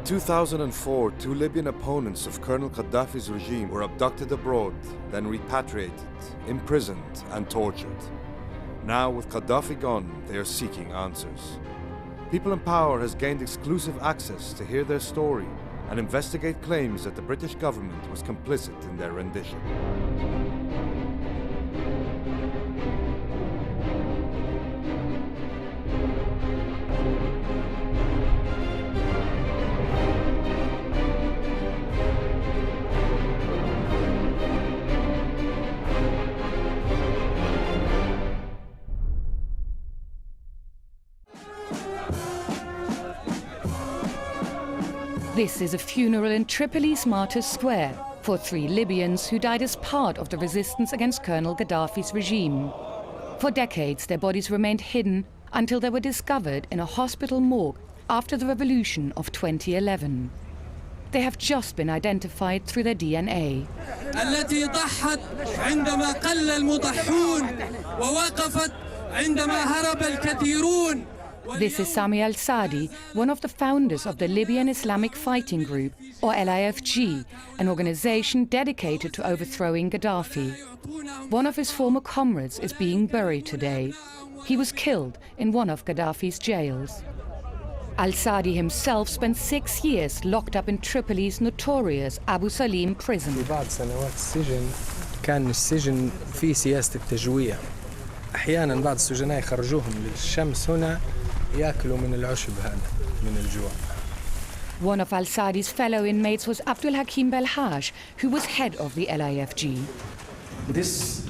2004, two Libyan opponents of Colonel Gaddafi's regime were abducted abroad, then repatriated, imprisoned and tortured. Now, with Gaddafi gone, they are seeking answers. People in power has gained exclusive access to hear their story and investigate claims that the British government was complicit in their rendition. This is a funeral in Tripoli's Martyrs Square for 3 Libyans who died as part of the resistance against Colonel Gaddafi's regime. For decades, their bodies remained hidden until they were discovered in a hospital morgue after the revolution of 2011. They have just been identified through their DNA. التي ضحت عندما قل المضحون ووقفت عندما هرب الكثيرون. This is Sami al-Sadi, one of the founders of the Libyan Islamic Fighting Group, or LIFG, an organization dedicated to overthrowing Gaddafi. One of his former comrades is being buried today. He was killed in one of Gaddafi's jails. Al-Sadi himself spent 6 years locked up in Tripoli's notorious Abu Salim prison. بعد سنوات السجن كان السجن فيه سياسة التجويع. أحيانا بعض السجناء يخرجوهم للشمس هنا ياكلوا من العشب هذا من الجوع. One of al-Sadi's fellow inmates was Abdul Hakim Belhaj, who was head of the LIFG. This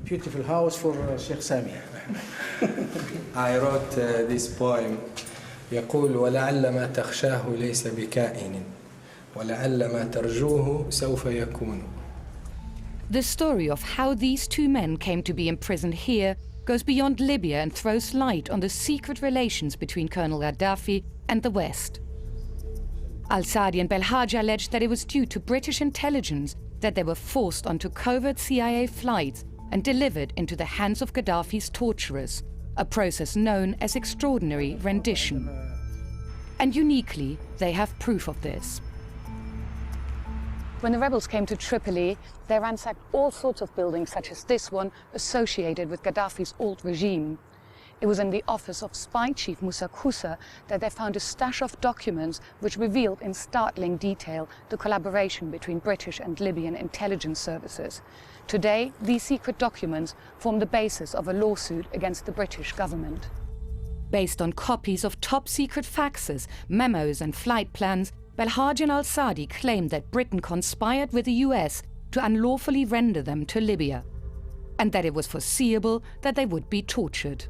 beautiful house for Sheikh Sami. I wrote this poem. يقول ولعل ما تخشاه ليس بكائن ولعل ما ترجوه سوف يكون. The story of how these 2 men came to be imprisoned here goes beyond Libya and throws light on the secret relations between Colonel Gaddafi and the West. Al-Sadi and Belhaj alleged that it was due to British intelligence that they were forced onto covert CIA flights and delivered into the hands of Gaddafi's torturers, a process known as extraordinary rendition. And uniquely, they have proof of this. When the rebels came to Tripoli, they ransacked all sorts of buildings, such as this one, associated with Gaddafi's old regime. It was in the office of spy chief Musa Kusa that they found a stash of documents which revealed in startling detail the collaboration between British and Libyan intelligence services. Today, these secret documents form the basis of a lawsuit against the British government. Based on copies of top-secret faxes, memos and flight plans, Belhaj and al-Sadi claimed that Britain conspired with the US to unlawfully render them to Libya, and that it was foreseeable that they would be tortured.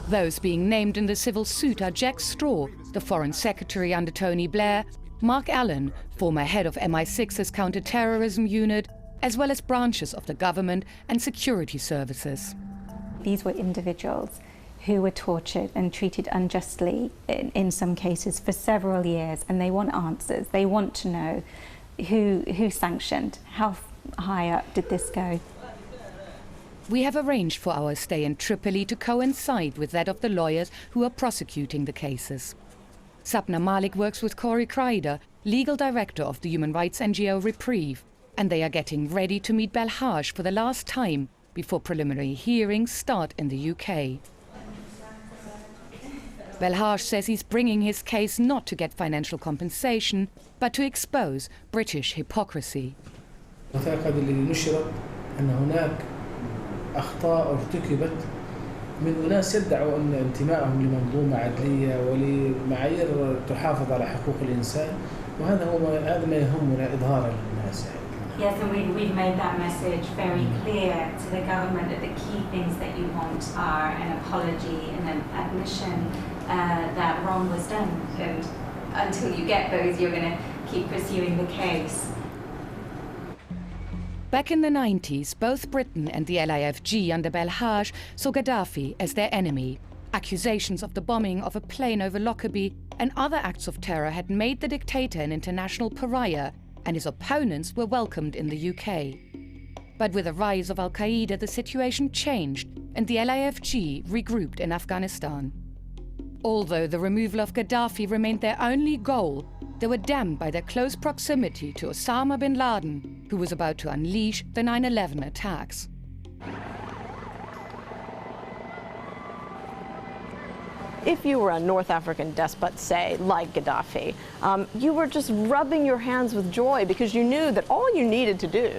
Those being named in the civil suit are Jack Straw, the Foreign Secretary under Tony Blair, Mark Allen, former head of MI6's counter-terrorism unit, as well as branches of the government and security services. These were individuals who were tortured and treated unjustly in some cases for several years, and they want answers. They want to know who sanctioned, how high up did this go. We have arranged for our stay in Tripoli to coincide with that of the lawyers who are prosecuting the cases. Sapna Malik works with Corey Kreider, legal director of the human rights NGO Reprieve, and they are getting ready to meet Belhaj for the last time before preliminary hearings start in the UK. Belhaj says he's bringing his case not to get financial compensation, but to expose British hypocrisy. المعتقد اللي نشرت أن هناك أخطاء ارتكبت من أناس يدعوا أن انتمائهم لمنظومة عدلية ولمعايير تحافظ على حقوق الإنسان، وهذا ما يهمنا إظهاره للناس. Yes, and we've made that message very clear to the government that the key things that you want are an apology and an admission that wrong was done. And until you get those, you're going to keep pursuing the case. Back in the 90s, both Britain and the LIFG under Belhaj saw Gaddafi as their enemy. Accusations of the bombing of a plane over Lockerbie and other acts of terror had made the dictator an international pariah, and his opponents were welcomed in the UK. But with the rise of al-qaeda, the situation changed, and the LIFG regrouped in Afghanistan. Although the removal of Gaddafi remained their only goal, they were damned by their close proximity to Osama bin Laden, who was about to unleash the 9/11 attacks. If you were a North African despot, say, like Gaddafi, you were just rubbing your hands with joy because you knew that all you needed to do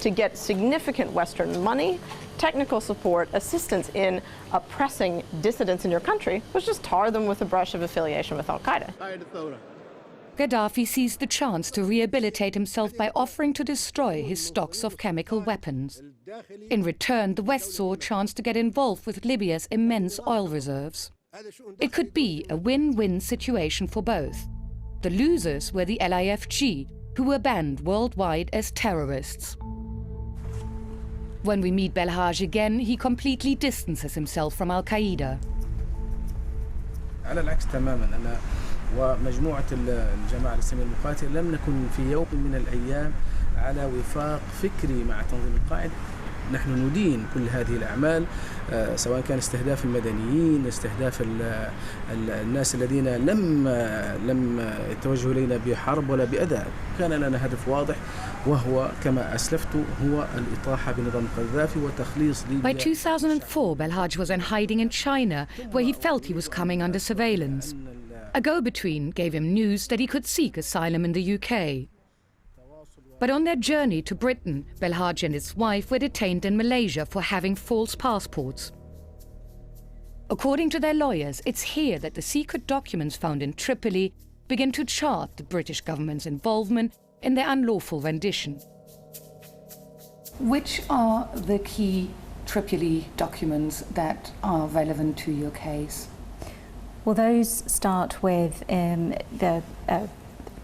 to get significant Western money, technical support, assistance in oppressing dissidents in your country was just tar them with a brush of affiliation with al-qaeda. Gaddafi seized the chance to rehabilitate himself by offering to destroy his stocks of chemical weapons. In return, the West saw a chance to get involved with Libya's immense oil reserves. It could be a win-win situation for both. The losers were the LIFG, who were banned worldwide as terrorists. When we meet Belhaj again, he completely distances himself from al-qaeda. على العكس تماما، أنا ومجموعة الجماعة الإسلامية المقاتلة لم نكن في يوم من الأيام على وفاق فكري مع تنظيم القاعدة. نحن ندين كل هذه الأعمال سواء كان استهداف المدنيين، استهداف الناس الذين لم يتوجهوا إلينا بحرب ولا بأذى. كان لنا هدف واضح وهو كما أسلفت هو الإطاحة بنظام قذافي وتخليص ليبيا. By 2004, Belhaj was in hiding in China, where he felt he was coming under surveillance. A go-between gave him news that he could seek asylum in the UK. But on their journey to Britain, Belhaj and his wife were detained in Malaysia for having false passports. According to their lawyers, it's here that the secret documents found in Tripoli begin to chart the British government's involvement in their unlawful rendition. Which are the key Tripoli documents that are relevant to your case? Well, those start with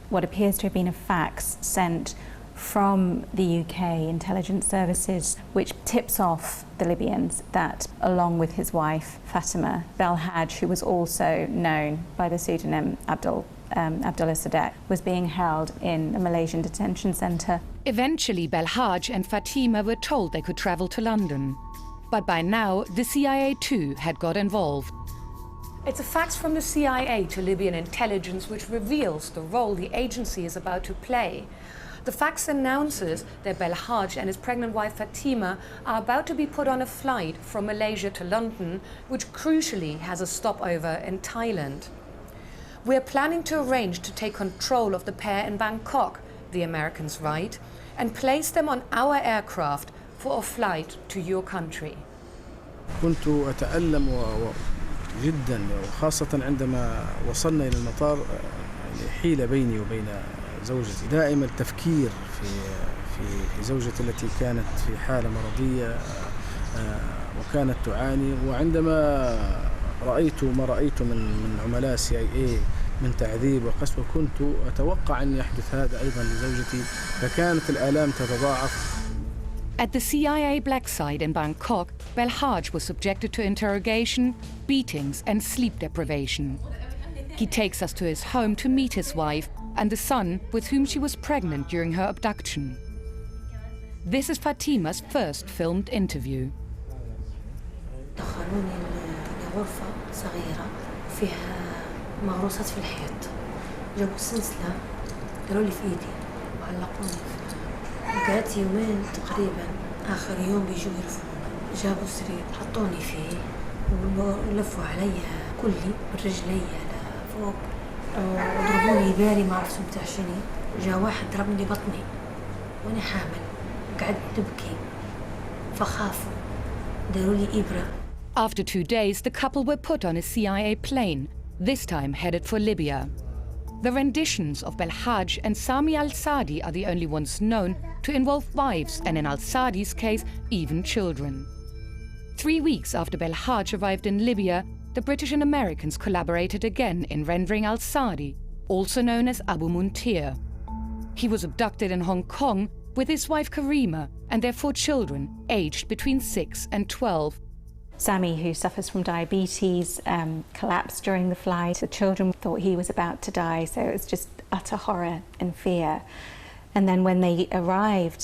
what appears to have been a fax sent from the UK intelligence services, which tips off the Libyans that, along with his wife Fatima, Belhaj, who was also known by the pseudonym Abdullah Sadek, was being held in a Malaysian detention centre. Eventually, Belhaj and Fatima were told they could travel to London. But by now, the CIA too had got involved. It's a fax from the CIA to Libyan intelligence which reveals the role the agency is about to play. The fax announces that Belhaj and his pregnant wife Fatima are about to be put on a flight from Malaysia to London, which crucially has a stopover in Thailand. We're planning to arrange to take control of the pair in Bangkok, the Americans write, and place them on our aircraft for a flight to your country. كنت أتألم جدا وخاصة عندما وصلنا إلى المطار حيل بيني وبين زوجتي. دائما التفكير في زوجتي التي كانت في حالة مرضية وكانت تعاني، وعندما رأيت ما رأيت من عملاء CIA من تعذيب وقسوة كنت أتوقع أن يحدث هذا أيضا لزوجتي، فكانت الآلام تتضاعف. At the CIA black site in Bangkok, Belhaj was subjected to interrogation, beatings and sleep deprivation. He takes us to his home to meet his wife and the son with whom she was pregnant during her abduction. This is Fatima's first filmed interview. دخلوني غرفة صغيرة فيها مغروسات في الحيط، جابوا السلسلة داروا لي في ايدي وعلقوني فيها. قعدت يومين تقريبا، آخر يوم بيجوا يرفعوني، جابوا سرير حطوني فيه ولفوا عليا كلي بالرجلي لفوق، وضربوني بالي ما عرفت متاع شني. جا واحد ضربني بطني وانا حامل، قعدت نبكي فخافوا داروا لي إبرة. After 2 days, the couple were put on a CIA plane, this time headed for Libya. The renditions of Belhaj and Sami al-Sadi are the only ones known to involve wives and, in al-Sadi's case, even children. 3 weeks after Belhaj arrived in Libya, the British and Americans collaborated again in rendering al-Sadi, also known as Abu Muntir. He was abducted in Hong Kong with his wife Karima and their 4 children, aged between 6 and 12. Sami, who suffers from diabetes, collapsed during the flight. The children thought he was about to die, so it was just utter horror and fear. And then when they arrived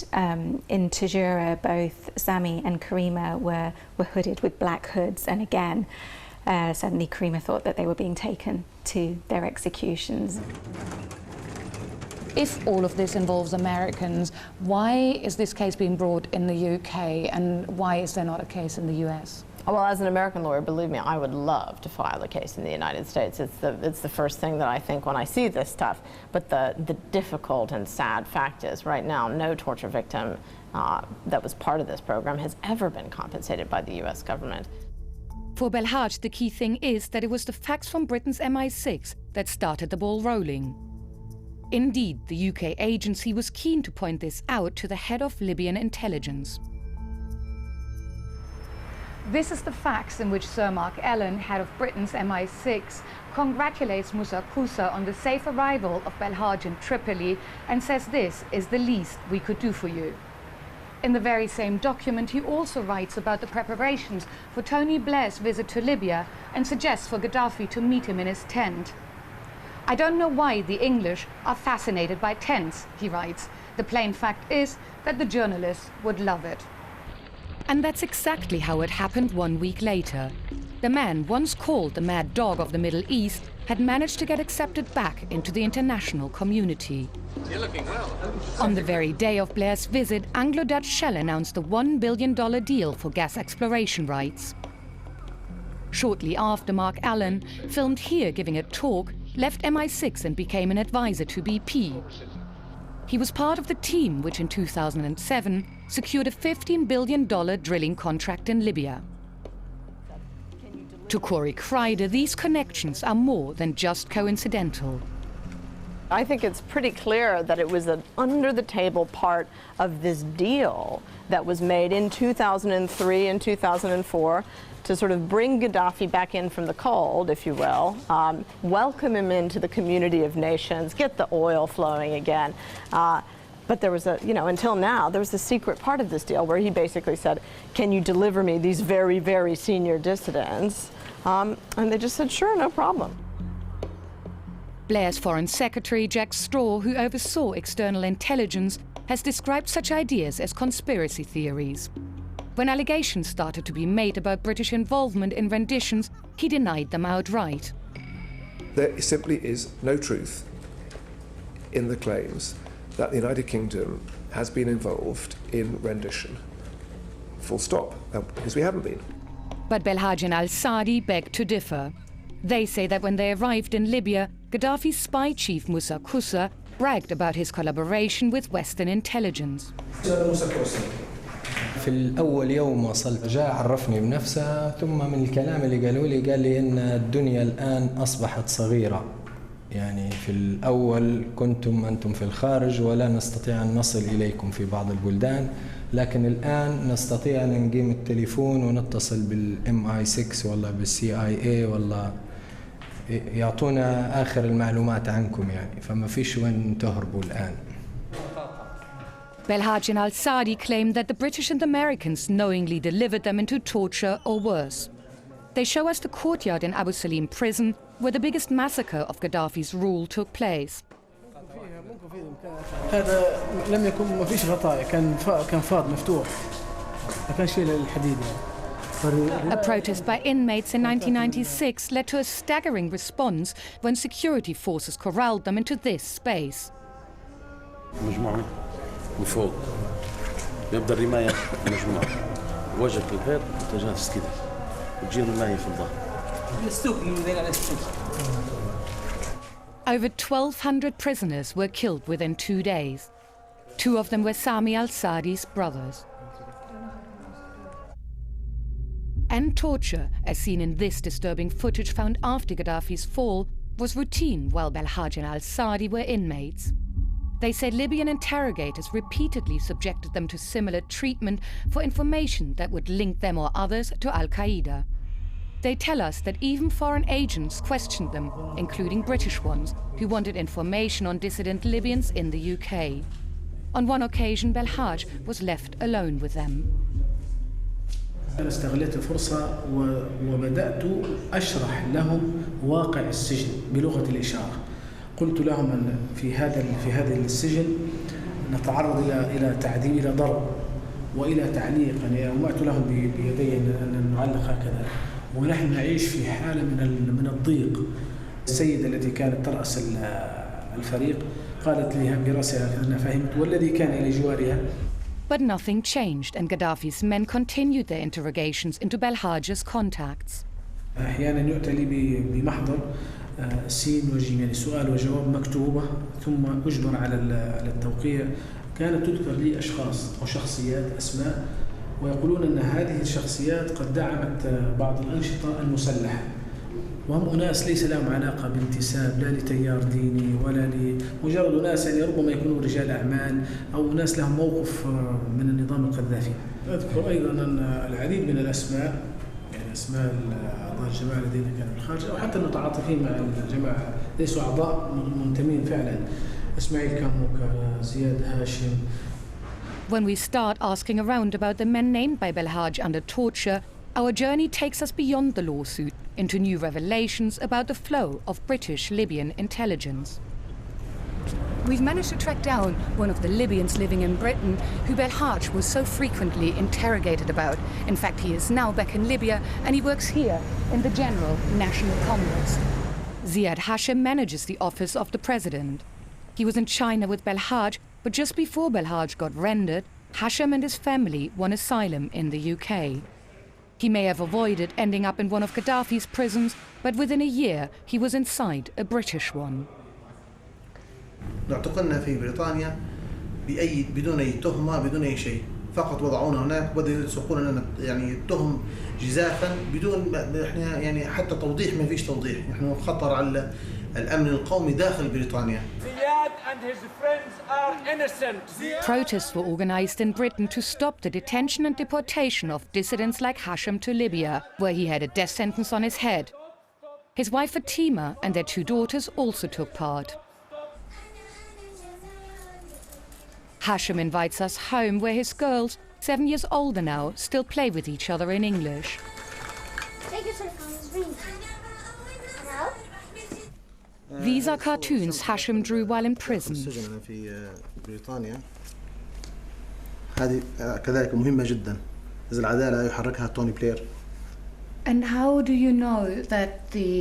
in Jazeera, both Sami and Karima were hooded with black hoods, and again, Suddenly Karima thought that they were being taken to their executions. If all of this involves Americans, why is this case being brought in the UK and why is there not a case in the US? Well, as an American lawyer, believe me, I would love to file a case in the United States. It's the first thing that I think when I see this stuff. But the difficult and sad fact is, right now, no torture victim that was part of this program has ever been compensated by the US government. For Belhaj, the key thing is that it was the facts from Britain's MI6 that started the ball rolling. Indeed, the UK agency was keen to point this out to the head of Libyan intelligence. This is the fax in which Sir Mark Allen, head of Britain's MI6, congratulates Musa Kusa on the safe arrival of Belhaj in Tripoli and says this is the least we could do for you. In the very same document, he also writes about the preparations for Tony Blair's visit to Libya and suggests for Gaddafi to meet him in his tent. I don't know why the English are fascinated by tents, he writes. The plain fact is that the journalists would love it. And that's exactly how it happened 1 week later. The man once called the mad dog of the Middle East had managed to get accepted back into the international community. You're looking well. On the very day of Blair's visit, Anglo-Dutch Shell announced a $1 billion deal for gas exploration rights. Shortly after, Mark Allen, filmed here giving a talk, left MI6 and became an advisor to BP. He was part of the team which in 2007 secured a $15 billion drilling contract in Libya. To Corey Kreider, these connections are more than just coincidental. I think it's pretty clear that it was an under-the-table part of this deal that was made in 2003 and 2004 to sort of bring Gaddafi back in from the cold, if you will, welcome him into the community of nations, get the oil flowing again. But there was until now, there was a secret part of this deal where he basically said, can you deliver me these very, very senior dissidents? And they just said, sure, no problem. Blair's Foreign Secretary, Jack Straw, who oversaw external intelligence, has described such ideas as conspiracy theories. When allegations started to be made about British involvement in renditions, he denied them outright. There simply is no truth in the claims that the United Kingdom has been involved in rendition. Full stop, because we haven't been. But Belhaj and al-Sadi beg to differ. They say that when they arrived in Libya, Gaddafi's spy chief Musa Kusa bragged about his collaboration with Western intelligence. في الأول يوم وصلت جاء عرفني بنفسه ثم من الكلام اللي قالوا لي قال لي إن الدنيا الآن أصبحت صغيرة. يعني في الأول كنتم أنتم في الخارج ولا نستطيع أن نصل إليكم في بعض البلدان، لكن الآن نستطيع أن نقيم التليفون ونتصل بالMI6 ولا بالCIA ولا يعطونا آخر المعلومات عنكم يعني، فما فيش وين تهربوا الآن. Belhaj and al-Sadi claim that the British and Americans knowingly delivered them into torture or worse. They show us the courtyard in Abu Salim prison where the biggest massacre of Gaddafi's rule took place. هذا لم يكن ما فيش غطاء كان فاض مفتوح ما كانش فيه الحديد. A protest by inmates in 1996 led to a staggering response when security forces corralled them into this space. مجموعة من فوق يبدأ الرماية مجموعة وجه في الغير وتجهز كده وتجي رماية في الظهر. Over 1,200 prisoners were killed within 2 days. 2 of them were Sami al-Sadi's brothers. And torture, as seen in this disturbing footage found after Gaddafi's fall, was routine while Belhaj and al-Sadi were inmates. They said Libyan interrogators repeatedly subjected them to similar treatment for information that would link them or others to al-qaeda. They tell us that even foreign agents questioned them, including British ones, who wanted information on dissident Libyans in the UK. On one occasion, Belhaj was left alone with them. أنا استغلت الفرصة وبدأت أشرح لهم واقع السجن بلغة الإشارة. قلت لهم أن في هذا السجن نتعرض إلى تعذيب، إلى ضرب وإلى تعليق. يعني أومأت لهم بيدي أن نعلق هكذا ونحن نعيش في حالة من الضيق. السيدة التي كانت ترأس الفريق قالت لي برأسها أنها فهمت والذي كان إلى جوارها. But nothing changed, and Gaddafi's men continued their interrogations into Belhage's contacts. أحيانا يؤتى لي بمحضر سين وجيم، يعني سؤال وجواب مكتوبة ثم أجبر على التوقيع. كانت تذكر لي أشخاص أو شخصيات أسماء، ويقولون أن هذه الشخصيات قد دعمت بعض الأنشطة المسلحة، وهم أناس ليس لهم علاقة بانتساب لا لتيار ديني ولا لمجرد أناس يعني ربما يكونوا رجال أعمال أو ناس لهم موقف من النظام القذافي. أذكر أيضا أن العديد من الأسماء، يعني أسماء أعضاء الجماعة الذين كانوا بالخارج أو حتى المتعاطفين مع الجماعة ليسوا أعضاء منتمين فعلا، إسماعيل كاموكا، زياد هاشم. When we start asking around about the men named by Belhaj under torture, our journey takes us beyond the lawsuit into new revelations about the flow of British Libyan intelligence. We've managed to track down one of the Libyans living in Britain who Belhaj was so frequently interrogated about. In fact, he is now back in Libya and he works here in the General National Congress. Ziad Hashim manages the office of the president. He was in China with Belhaj, but just before Belhaj got rendered, Hashim and his family won asylum in the UK. He may have avoided ending up in one of Gaddafi's prisons, but within a year he was inside a British one. اعتقلنا في بريطانيا بدون أي تهمة بدون أي شيء، فقط وضعونا هناك بدأوا يسوقون لنا يعني التهم جزافا بدون احنا يعني حتى توضيح، ما فيش توضيح، نحن خطر على الأمن القومي داخل بريطانيا. Ziad and his friends are innocent. Protests were organized in Britain to stop the detention and deportation of dissidents like Hashim to Libya, where he had a death sentence on his head. His wife Fatima and their 2 daughters also took part. Hashim invites us home, where his girls, 7 years older now, still play with each other in English. These are cartoons Hashim drew while in prison. And how do you know that the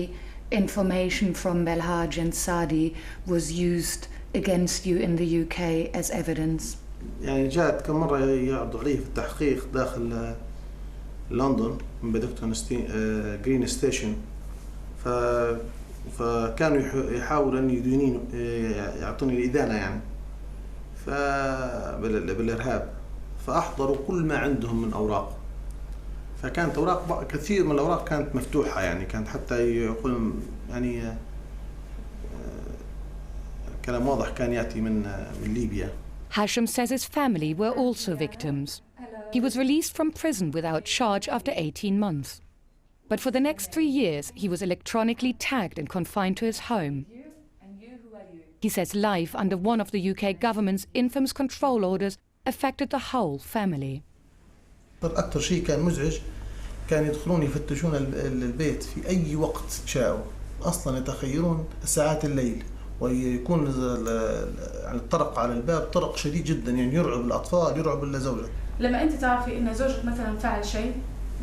information from Belhaj and Saadi was used against you in the UK as evidence? يعني جاءت كم مرة يعرضوا عليه في التحقيق داخل لندن من بدكتون جرين ستيشن، فكانوا يحاولوا أن يدينين يعطوني الإدانة يعني بالإرهاب، فأحضروا كل ما عندهم من أوراق، فكانت أوراق كثير من الأوراق كانت مفتوحة، يعني كانت حتى يقول يعني كلام واضح كان يأتي من ليبيا. Hashim says his family were also victims. He was released from prison without charge after 18 months. But for the next 3 years, he was electronically tagged and confined to his home. He says life under one of the UK government's infamous control orders affected the whole family. أكثر شيء كان مزعج كان يدخلون يفتشون البيت في أي وقت شاءوا، أصلا يتخيرون ساعات الليل، ويكون الطرق على الباب طرق شديد جدا، يعني يرعب الأطفال يرعب الزوجة. لما أنت تعرفي إن زوجك مثلا فعل شيء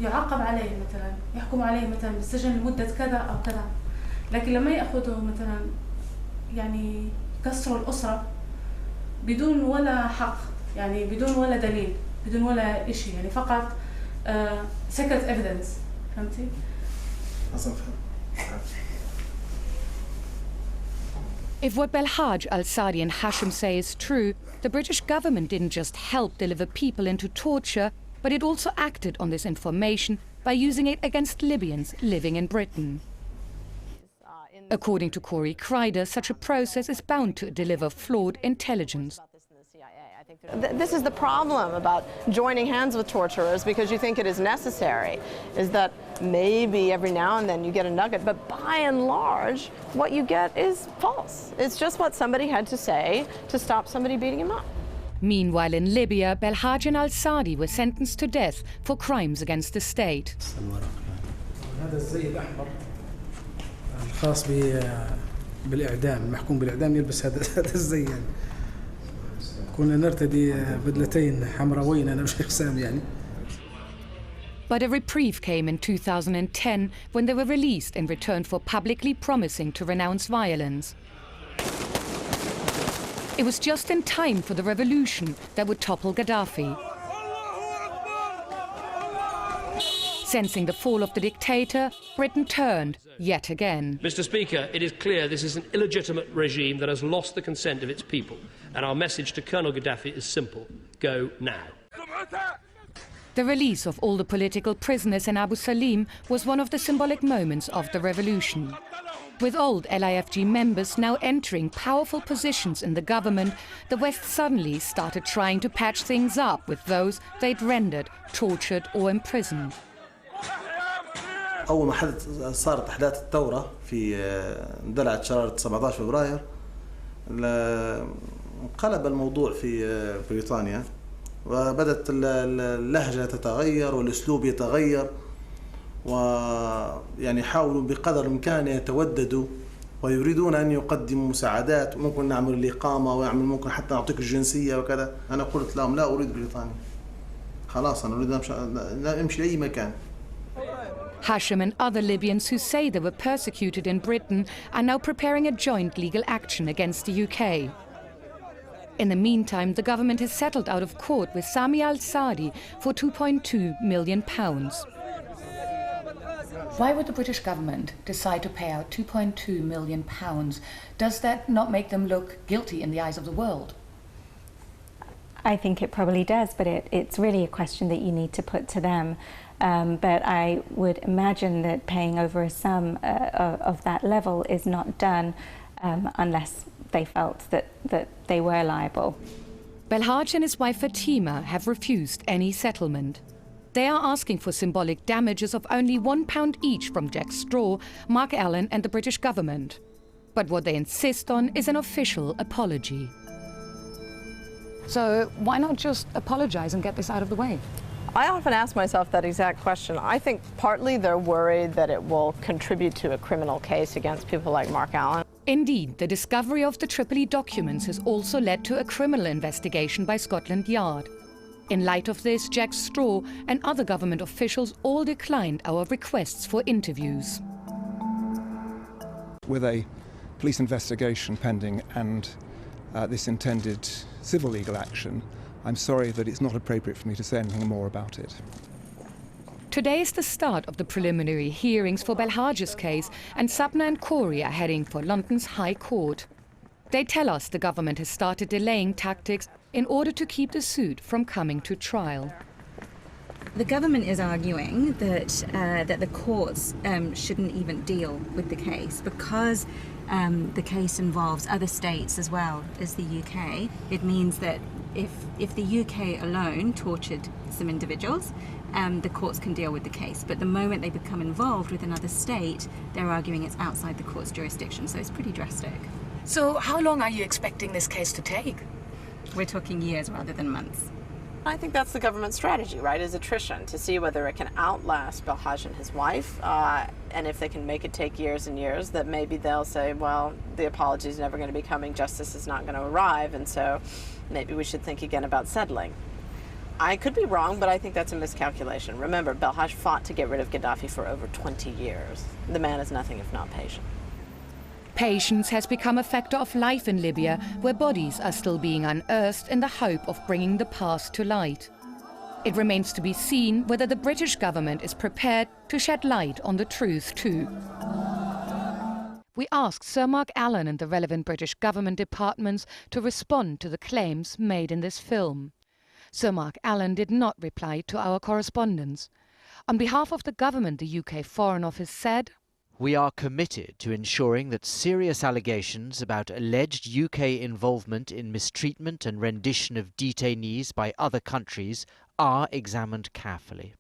يعاقب عليه، مثلا يحكم عليه مثلا بالسجن لمدة كذا أو كذا، لكن لما يأخذوا مثلا يعني كسروا الأسرة بدون ولا حق، يعني بدون ولا دليل، بدون ولا إشي، يعني فقط secret evidence. فهمتي؟ أصلاً فهم. If what Belhaj, al-Saadi and Hashim say is true, the British government didn't just help deliver people into torture, but it also acted on this information by using it against Libyans living in Britain. According to Corey Kreider, such a process is bound to deliver flawed intelligence. This is the problem about joining hands with torturers, because you think it is necessary, is that maybe every now and then you get a nugget, but by and large, what you get is false. It's just what somebody had to say to stop somebody beating him up. Meanwhile, in Libya, Belhaj and al-Saadi were sentenced to death for crimes against the state. هذا الزي الأحمر الخاص بالإعدام، المحكوم بالإعدام يلبس هذا الزي، يعني كنا نرتدي بدلتين حمراوين أنا وشيخ سامي يعني. But a reprieve came in 2010 when they were released in return for publicly promising to renounce violence. It was just in time for the revolution that would topple Gaddafi. Sensing the fall of the dictator, Britain turned yet again. Mr. Speaker, it is clear this is an illegitimate regime that has lost the consent of its people. And our message to Colonel Gaddafi is simple: go now. The release of all the political prisoners in Abu Salim was one of the symbolic moments of the revolution. With old LIFG members now entering powerful positions in the government, the West suddenly started trying to patch things up with those they'd rendered, tortured or imprisoned. أول ما صارت أحداث الثورة في اندلعت شرارة 17 فبراير انقلب الموضوع في بريطانيا وبدأت اللهجة تتغير والأسلوب يتغير ويعني حاولوا بقدر الإمكان يتوددوا ويريدون أن يقدموا مساعدات ممكن نعمل الإقامة ويعمل ممكن حتى نعطيك الجنسية وكذا. أنا قلت لهم لا أريد بريطانيا خلاص أنا أريد أمشي لأي مكان. Hashim and other Libyans who say they were persecuted in Britain are now preparing a joint legal action against the UK. In the meantime, the government has settled out of court with Sami al-Sadi for £2.2 million. Why would the British government decide to pay out £2.2 million? Does that not make them look guilty in the eyes of the world? I think it probably does, but it's really a question that you need to put to them. But I would imagine that paying over a sum of that level is not done unless they felt that they were liable. Belhaj and his wife Fatima have refused any settlement. They are asking for symbolic damages of only £1 each from Jack Straw, Mark Allen and the British government. But what they insist on is an official apology. So why not just apologize and get this out of the way? I often ask myself that exact question. I think partly they're worried that it will contribute to a criminal case against people like Mark Allen. Indeed, the discovery of the Tripoli documents has also led to a criminal investigation by Scotland Yard. In light of this, Jack Straw and other government officials all declined our requests for interviews. With a police investigation pending and this intended civil legal action, I'm sorry that it's not appropriate for me to say anything more about it. Today is the start of the preliminary hearings for Belhaj's case, and Sabna and Corey are heading for London's High Court. They tell us the government has started delaying tactics in order to keep the suit from coming to trial. The government is arguing that the courts shouldn't even deal with the case because the case involves other states as well as the UK. It means that if the UK alone tortured some individuals, the courts can deal with the case. But the moment they become involved with another state, they're arguing it's outside the court's jurisdiction. So it's pretty drastic. So how long are you expecting this case to take? We're talking years rather than months. I think that's the government's strategy, right, is attrition, to see whether it can outlast Belhaj and his wife, and if they can make it take years and years, that maybe they'll say, well, the apology is never going to be coming, justice is not going to arrive, and so maybe we should think again about settling. I could be wrong, but I think that's a miscalculation. Remember, Belhaj fought to get rid of Gaddafi for over 20 years. The man is nothing if not patient. Patience has become a factor of life in Libya, where bodies are still being unearthed in the hope of bringing the past to light. It remains to be seen whether the British government is prepared to shed light on the truth too. We asked Sir Mark Allen and the relevant British government departments to respond to the claims made in this film. Sir Mark Allen did not reply to our correspondence. On behalf of the government, the UK Foreign Office said, "We are committed to ensuring that serious allegations about alleged UK involvement in mistreatment and rendition of detainees by other countries are examined carefully."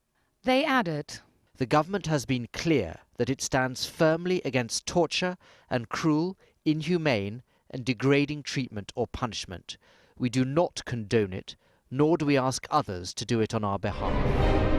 They added, "The government has been clear that it stands firmly against torture and cruel, inhumane and degrading treatment or punishment. We do not condone it, nor do we ask others to do it on our behalf."